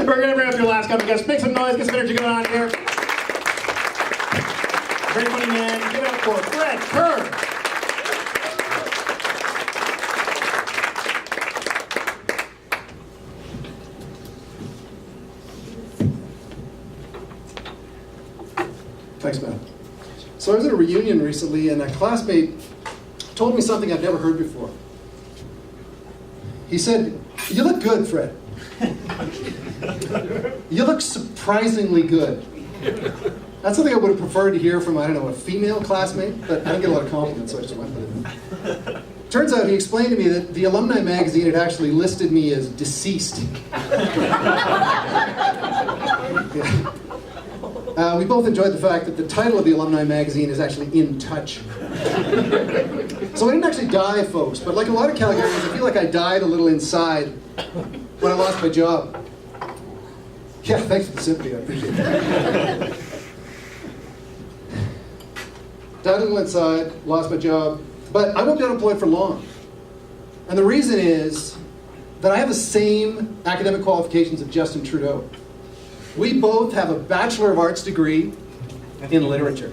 We're going to bring up your last couple guests. Make some noise, get some energy going on here. Very funny man. Give it up for Fred Kerr. Thanks, man. So I was at a reunion recently, and a classmate told me something I'd never heard before. He said, "You look good, Fred. You look surprisingly good." That's something I would have preferred to hear from, I don't know, a female classmate, but I don't get a lot of compliments, so I just went with it. Turns out he explained to me that the alumni magazine had actually listed me as deceased. Yeah. We both enjoyed the fact that the title of the alumni magazine is actually In Touch. So I didn't actually die, folks, but like a lot of Calgarians, I feel like I died a little inside when I lost my job. Yeah, thanks for the sympathy, I appreciate it. Died a little inside, lost my job, but I won't be unemployed for long. And the reason is that I have the same academic qualifications of Justin Trudeau. We both have a Bachelor of Arts degree in literature.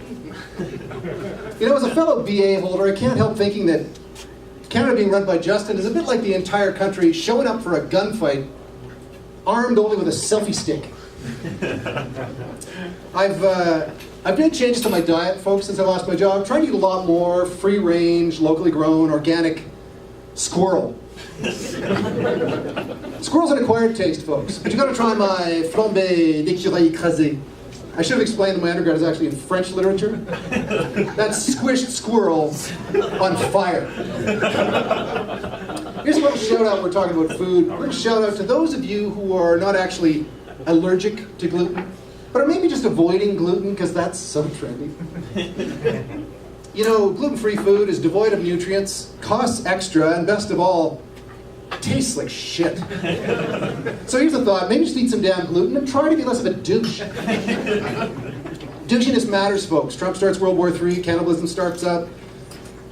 You know, as a fellow BA holder, I can't help thinking that Canada being run by Justin is a bit like the entire country showing up for a gunfight, armed only with a selfie stick. I've made changes to my diet, folks, since I lost my job. I'm trying to eat a lot more free-range, locally grown, organic squirrel. Squirrel's an acquired taste, folks. But you gotta try my flambé d'écureuil écrasé. I should have explained that my undergrad is actually in French literature. That's squished squirrel on fire. Here's a little shout out, we're talking about food. A little shout out to those of you who are not actually allergic to gluten, but are maybe just avoiding gluten because that's so trendy. You know, gluten-free food is devoid of nutrients, costs extra, and best of all, tastes like shit. So here's the thought, maybe just eat some damn gluten and try to be less of a douche. Douchiness matters, folks. Trump starts World War III, cannibalism starts up.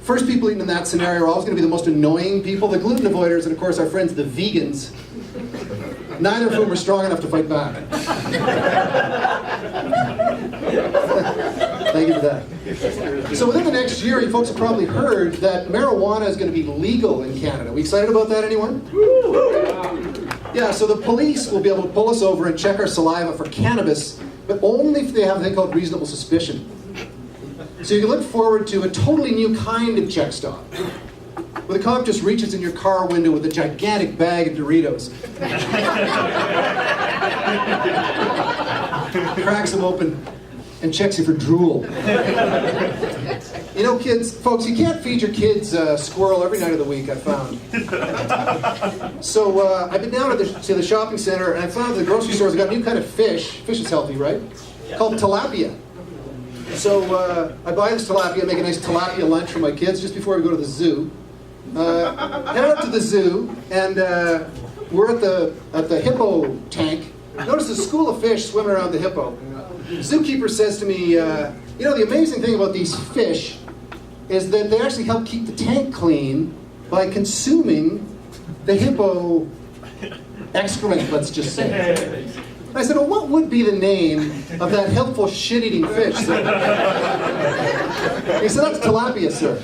First people eating in that scenario are always going to be the most annoying people, the gluten avoiders, and of course our friends the vegans, neither of whom are strong enough to fight back. Thank you for that. So within the next year, you folks have probably heard that marijuana is going to be legal in Canada. We excited about that, anyone? Yeah, so the police will be able to pull us over and check our saliva for cannabis, but only if they have a thing called reasonable suspicion. So you can look forward to a totally new kind of check stop, where the cop just reaches in your car window with a gigantic bag of Doritos. Cracks them open and checks you for drool. You know, kids, folks, you can't feed your kids squirrel every night of the week, I found. So I've been down to the shopping center, and I found the grocery stores have got a new kind of fish. Fish is healthy, right? Called tilapia. So I buy this tilapia, make a nice tilapia lunch for my kids just before we go to the zoo. Head out to the zoo, and we're at the hippo tank. Notice a school of fish swimming around the hippo. The zookeeper says to me, you know, the amazing thing about these fish is that they actually help keep the tank clean by consuming the hippo excrement, let's just say. And I said, well, what would be the name of that helpful shit-eating fish? He said, that's tilapia, sir.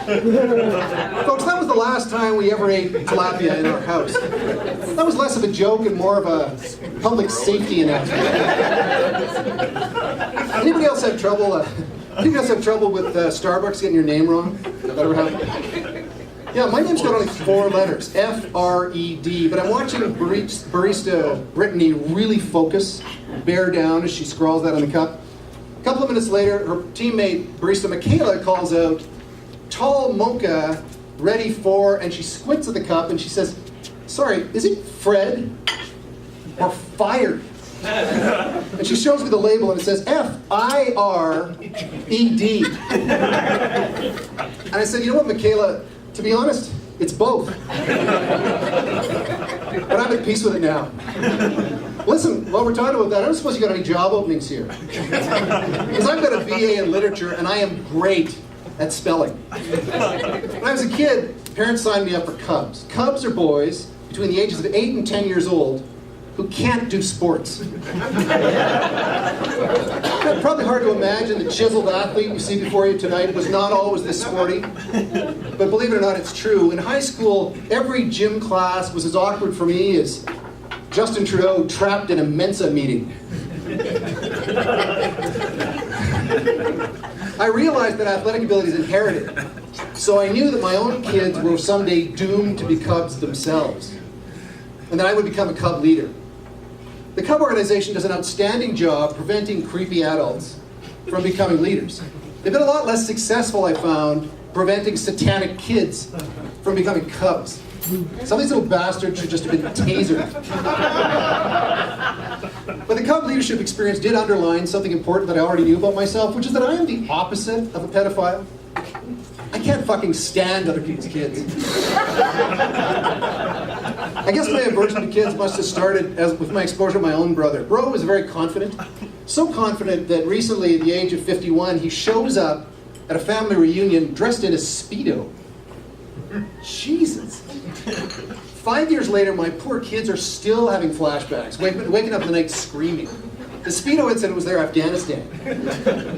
Folks, that was the last time we ever ate tilapia in our house. That was less of a joke and more of a public safety announcement. Anybody else have trouble? Anybody else have trouble with Starbucks getting your name wrong? That ever happened? Yeah, my name's got only 4 letters, F-R-E-D, but I'm watching barista Brittany really focus, bear down as she scrawls that on the cup. A couple of minutes later, her teammate, barista Michaela, calls out, tall mocha, ready for, and she squints at the cup and she says, sorry, is it Fred or fired? And she shows me the label and it says F-I-R-E-D. And I said, you know what, Michaela, to be honest, it's both. But I'm at peace with it now. Listen, while we're talking about that, I don't suppose you got any job openings here. Because I've got a BA in literature and I am great at spelling. When I was a kid, parents signed me up for Cubs. Cubs are boys between the ages of 8 and 10 years old who can't do sports. Probably hard to imagine the chiseled athlete you see before you tonight was not always this sporty. But believe it or not, it's true. In high school, every gym class was as awkward for me as Justin Trudeau trapped in a Mensa meeting. I realized that athletic ability is inherited, so I knew that my own kids were someday doomed to be Cubs themselves, and that I would become a Cub leader. The Cub organization does an outstanding job preventing creepy adults from becoming leaders. They've been a lot less successful, I found, preventing satanic kids from becoming Cubs. Some of these little bastards should just have been tasered. But the Cub leadership experience did underline something important that I already knew about myself, which is that I am the opposite of a pedophile. I can't fucking stand other people's kids. I guess my aversion to kids must have started with my exposure to my own brother. Bro was very confident. So confident that recently, at the age of 51, he shows up at a family reunion dressed in a Speedo. Jesus. 5 years later, my poor kids are still having flashbacks, waking up in the night screaming. The Speedo had said it was their Afghanistan.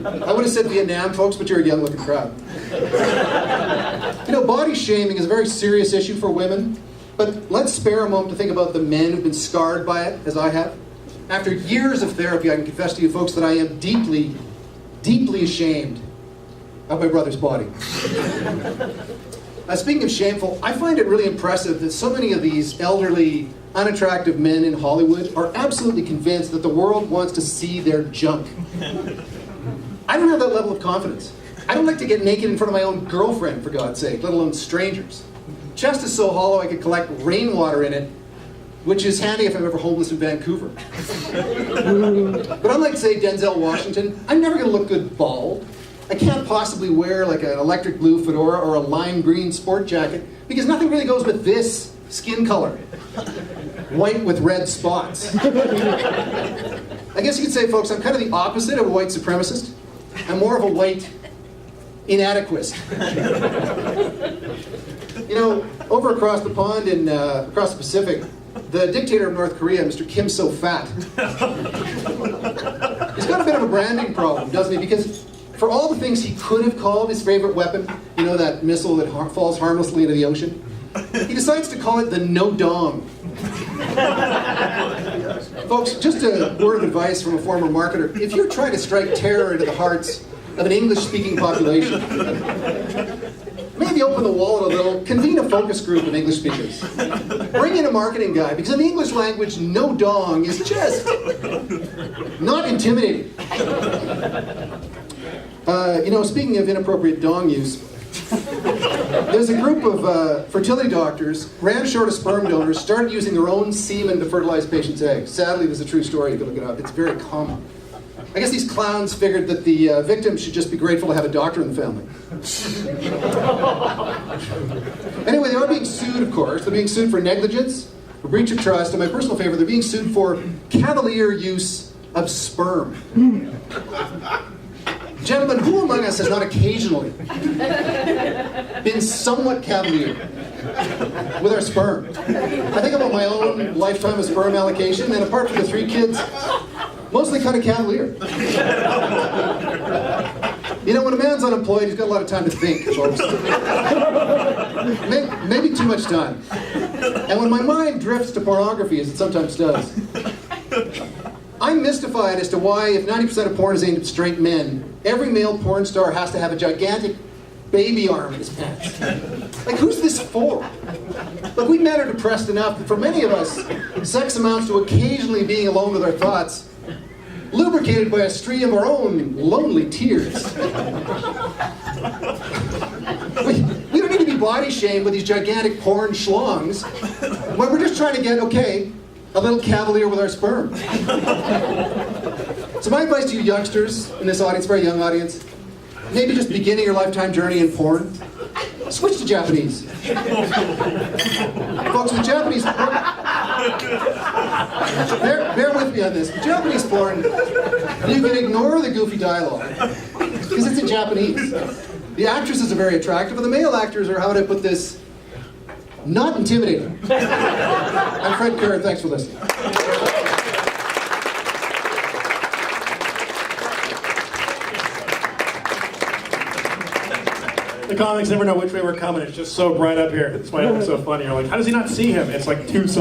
I would have said Vietnam, folks, but you're a young-looking crowd. You know, body shaming is a very serious issue for women, but let's spare a moment to think about the men who've been scarred by it, as I have. After years of therapy, I can confess to you folks that I am deeply, deeply ashamed of my brother's body. Speaking of shameful, I find it really impressive that so many of these elderly, unattractive men in Hollywood are absolutely convinced that the world wants to see their junk. I don't have that level of confidence. I don't like to get naked in front of my own girlfriend, for God's sake, let alone strangers. Chest is so hollow I could collect rainwater in it, which is handy if I'm ever homeless in Vancouver. But unlike, say, Denzel Washington, I'm never going to look good bald. I can't possibly wear like an electric blue fedora or a lime green sport jacket because nothing really goes with this skin color. White with red spots. I guess you could say, folks, I'm kind of the opposite of a white supremacist. I'm more of a white inadequate. You know, over across the pond in across the Pacific, the dictator of North Korea, Mr. Kim So-Fat, he's got a bit of a branding problem, doesn't he? Because for all the things he could have called his favorite weapon, you know, that missile that falls harmlessly into the ocean, he decides to call it the no-dong. Folks, just a word of advice from a former marketer. If you're trying to strike terror into the hearts of an English-speaking population, maybe open the wallet a little, convene a focus group of English speakers. Bring in a marketing guy, because in the English language, no dong is just not intimidating. You know, speaking of inappropriate dong use, there's a group of fertility doctors, ran short of sperm donors, started using their own semen to fertilize patients' eggs. Sadly, this is a true story. You can look it up. It's very common. I guess these clowns figured that the victim should just be grateful to have a doctor in the family. Anyway, they are being sued, of course. They're being sued for negligence, for breach of trust, and my personal favorite, they're being sued for cavalier use of sperm. Gentlemen, who among us has not occasionally been somewhat cavalier with our sperm? I think about my own lifetime of sperm allocation, and apart from the 3 kids, mostly kind of cavalier. You know, when a man's unemployed, he's got a lot of time to think, folks. Maybe too much time. And when my mind drifts to pornography, as it sometimes does, I'm mystified as to why, if 90% of porn is aimed at straight men, every male porn star has to have a gigantic baby arm in his pants. Like, who's this for? Look, we men are depressed enough that for many of us, sex amounts to occasionally being alone with our thoughts, lubricated by a stream of our own lonely tears. We don't need to be body shamed with these gigantic porn schlongs when we're just trying to get, okay, a little cavalier with our sperm. So my advice to you youngsters in this audience, very young audience, maybe just beginning your lifetime journey in porn, switch to Japanese. Folks, with Japanese porn, bear with me on this. With Japanese porn, you can ignore the goofy dialogue, because it's in Japanese. The actresses are very attractive, and the male actors are, how would I put this, not intimidating. I'm Fred Kerr, thanks for listening. The comics never know which way we're coming. It's just so bright up here. That's why it's so funny. You're like, how does he not see him? It's like two suns.